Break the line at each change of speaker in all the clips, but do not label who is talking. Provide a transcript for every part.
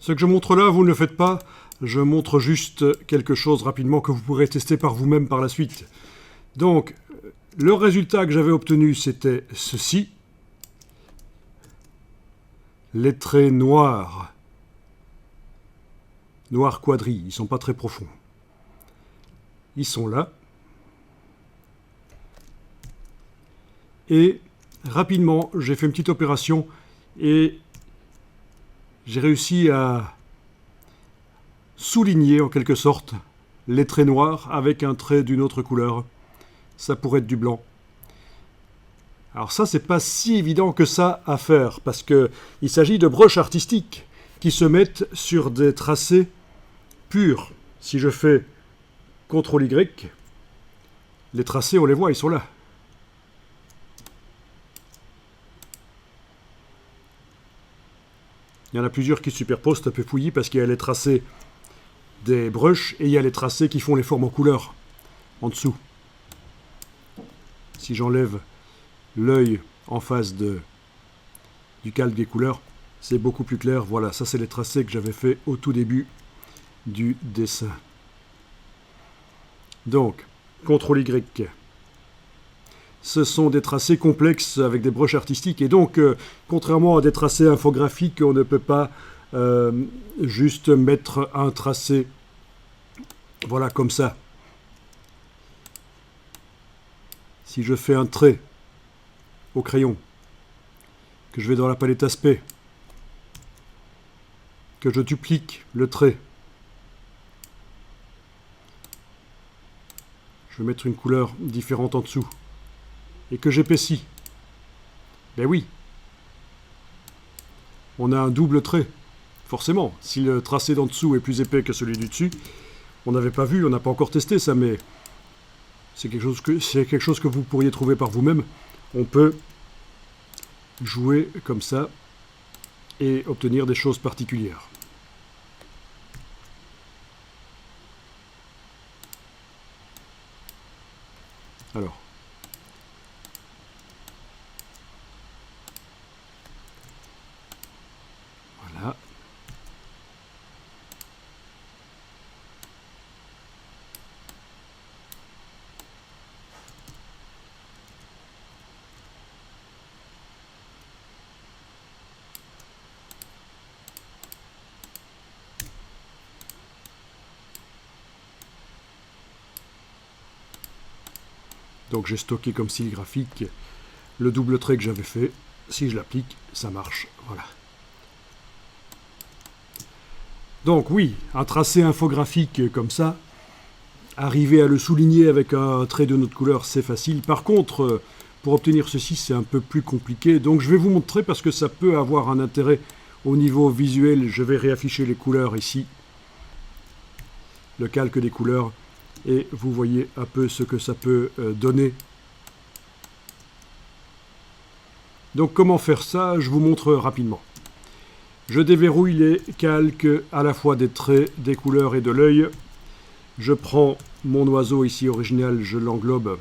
Ce que je montre là, vous ne le faites pas. Je montre juste quelque chose rapidement que vous pourrez tester par vous-même par la suite. Donc, le résultat que j'avais obtenu, c'était ceci. Les traits noirs. Noirs quadris, ils ne sont pas très profonds. Ils sont là. Et rapidement, j'ai fait une petite opération et j'ai réussi à souligner en quelque sorte les traits noirs avec un trait d'une autre couleur. Ça pourrait être du blanc. Alors ça, c'est pas si évident que ça à faire parce que il s'agit de brushes artistiques qui se mettent sur des tracés purs. Si je fais CTRL-Y, les tracés, on les voit, ils sont là. Il y en a plusieurs qui se superposent, c'est un peu fouillis parce qu'il y a les tracés des brushes et il y a les tracés qui font les formes en couleur en dessous. Si j'enlève l'œil en face du calque des couleurs, c'est beaucoup plus clair. Voilà, ça c'est les tracés que j'avais fait au tout début du dessin. Donc, CTRL-Y. Ce sont des tracés complexes avec des brushes artistiques. Et donc, contrairement à des tracés infographiques, on ne peut pas juste mettre un tracé, voilà, comme ça. Si je fais un trait au crayon, que je vais dans la palette aspect, que je duplique le trait, je vais mettre une couleur différente en dessous, et que j'épaissis, ben oui, on a un double trait, forcément. Si le tracé d'en dessous est plus épais que celui du dessus, on n'avait pas vu, on n'a pas encore testé ça, mais c'est quelque chose que vous pourriez trouver par vous-même. On peut jouer comme ça et obtenir des choses particulières. Alors, voilà. Donc j'ai stocké comme style graphique le double trait que j'avais fait. Si je l'applique, ça marche. Voilà. Donc oui, un tracé infographique comme ça, arriver à le souligner avec un trait de notre couleur, c'est facile. Par contre, pour obtenir ceci, c'est un peu plus compliqué. Donc je vais vous montrer parce que ça peut avoir un intérêt au niveau visuel. Je vais réafficher les couleurs ici. Le calque des couleurs. Et vous voyez un peu ce que ça peut donner. Donc comment faire ça? Je vous montre rapidement. Je déverrouille les calques à la fois des traits, des couleurs et de l'œil. Je prends mon oiseau ici original, je l'englobe.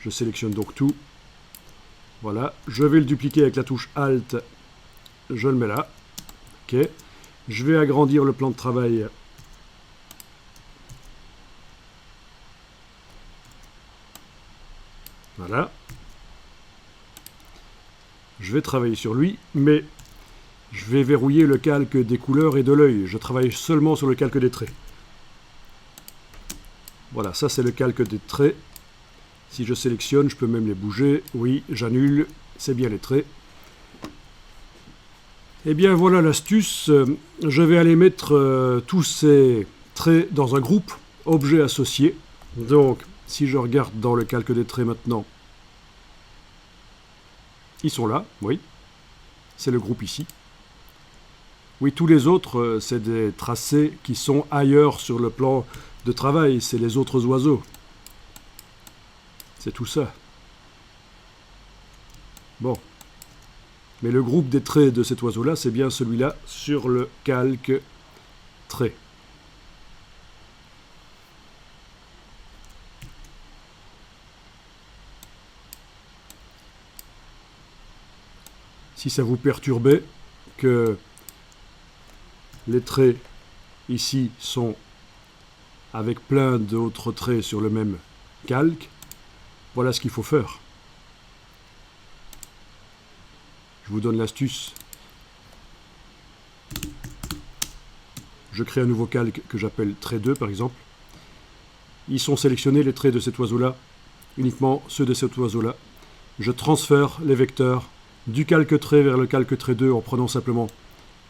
Je sélectionne donc tout. Voilà, je vais le dupliquer avec la touche Alt. Je le mets là. Ok. Je vais agrandir le plan de travail. Voilà. Je vais travailler sur lui, mais je vais verrouiller le calque des couleurs et de l'œil. Je travaille seulement sur le calque des traits. Voilà, ça c'est le calque des traits. Si je sélectionne, je peux même les bouger. Oui, j'annule, c'est bien les traits. Et bien voilà l'astuce. Je vais aller mettre tous ces traits dans un groupe, objet associé. Donc, si je regarde dans le calque des traits maintenant, ils sont là, oui. C'est le groupe ici. Oui, tous les autres, c'est des tracés qui sont ailleurs sur le plan de travail. C'est les autres oiseaux. C'est tout ça. Bon. Mais le groupe des traits de cet oiseau-là, c'est bien celui-là sur le calque trait. Si ça vous perturbait, que les traits ici sont avec plein d'autres traits sur le même calque, voilà ce qu'il faut faire. Je vous donne l'astuce. Je crée un nouveau calque que j'appelle trait 2 par exemple. Ils sont sélectionnés les traits de cet oiseau-là, uniquement ceux de cet oiseau-là. Je transfère les vecteurs du calque trait vers le calque trait 2 en prenant simplement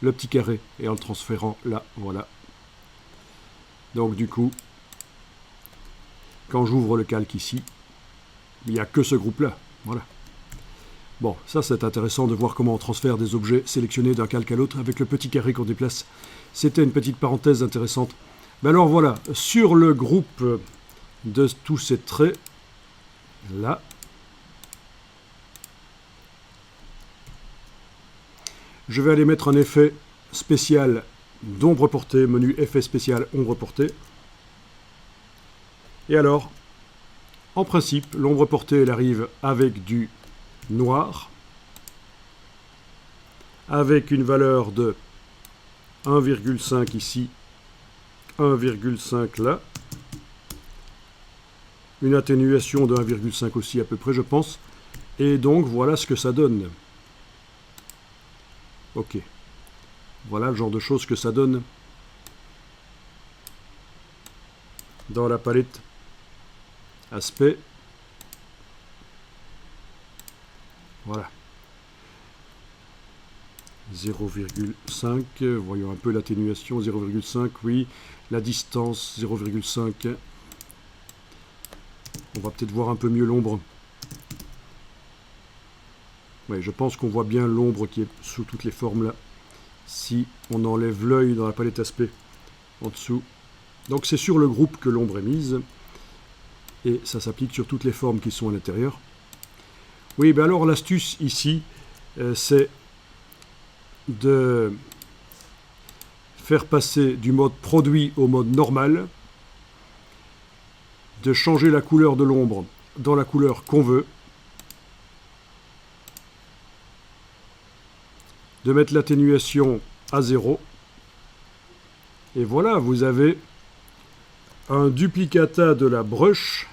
le petit carré et en le transférant là, voilà. Donc du coup, quand j'ouvre le calque ici, il n'y a que ce groupe-là, voilà. Bon, ça c'est intéressant de voir comment on transfère des objets sélectionnés d'un calque à l'autre avec le petit carré qu'on déplace. C'était une petite parenthèse intéressante. Ben alors voilà, sur le groupe de tous ces traits, là, je vais aller mettre un effet spécial d'ombre portée, menu effet spécial ombre portée. Et alors, en principe, l'ombre portée, elle arrive avec du noir, avec une valeur de 1,5 ici, 1,5 là, une atténuation de 1,5 aussi à peu près je pense, et donc voilà ce que ça donne. Ok, voilà le genre de choses que ça donne dans la palette aspect. Voilà. 0,5, voyons un peu l'atténuation, 0,5, oui. La distance, 0,5. On va peut-être voir un peu mieux l'ombre. Oui, je pense qu'on voit bien l'ombre qui est sous toutes les formes là. Si on enlève l'œil dans la palette aspect en dessous. Donc c'est sur le groupe que l'ombre est mise. Et ça s'applique sur toutes les formes qui sont à l'intérieur. Oui, ben alors l'astuce ici, c'est de faire passer du mode produit au mode normal, de changer la couleur de l'ombre dans la couleur qu'on veut, de mettre l'atténuation à 0, et voilà, vous avez un duplicata de la brush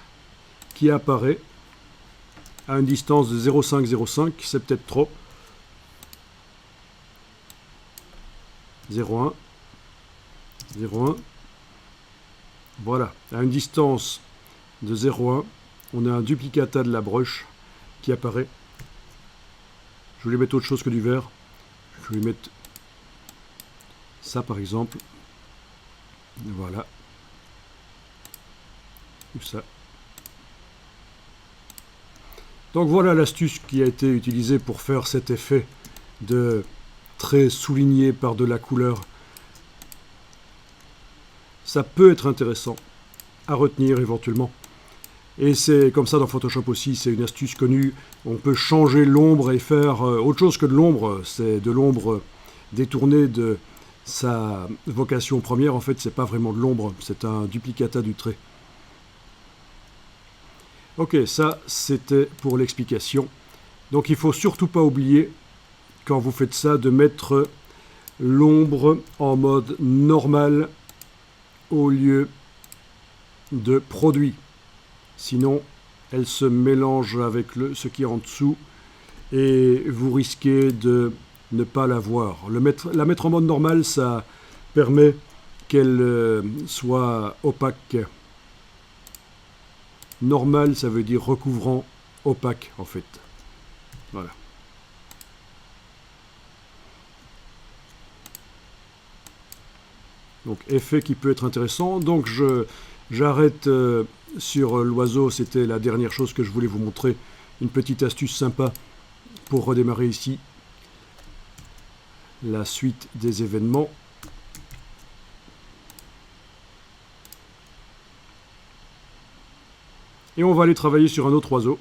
qui apparaît à une distance de 0,505, c'est peut-être trop. 0,1, 0,1. Voilà, à une distance de 0,1, on a un duplicata de la brush qui apparaît. Je voulais mettre autre chose que du vert. Je vais mettre ça par exemple. Voilà. Ou ça. Donc voilà l'astuce qui a été utilisée pour faire cet effet de trait souligné par de la couleur. Ça peut être intéressant à retenir éventuellement. Et c'est comme ça dans Photoshop aussi, c'est une astuce connue. On peut changer l'ombre et faire autre chose que de l'ombre. C'est de l'ombre détournée de sa vocation première. En fait, c'est pas vraiment de l'ombre, c'est un duplicata du trait. Ok, ça c'était pour l'explication. Donc il ne faut surtout pas oublier, quand vous faites ça, de mettre l'ombre en mode normal au lieu de produit. Sinon, elle se mélange avec ce qui est en dessous et vous risquez de ne pas la voir. La mettre en mode normal, ça permet qu'elle soit opaque. Normal, ça veut dire recouvrant, opaque en fait. Voilà. Donc effet qui peut être intéressant. Donc j'arrête sur l'oiseau, c'était la dernière chose que je voulais vous montrer. Une petite astuce sympa pour redémarrer ici la suite des événements. Et on va aller travailler sur un autre oiseau.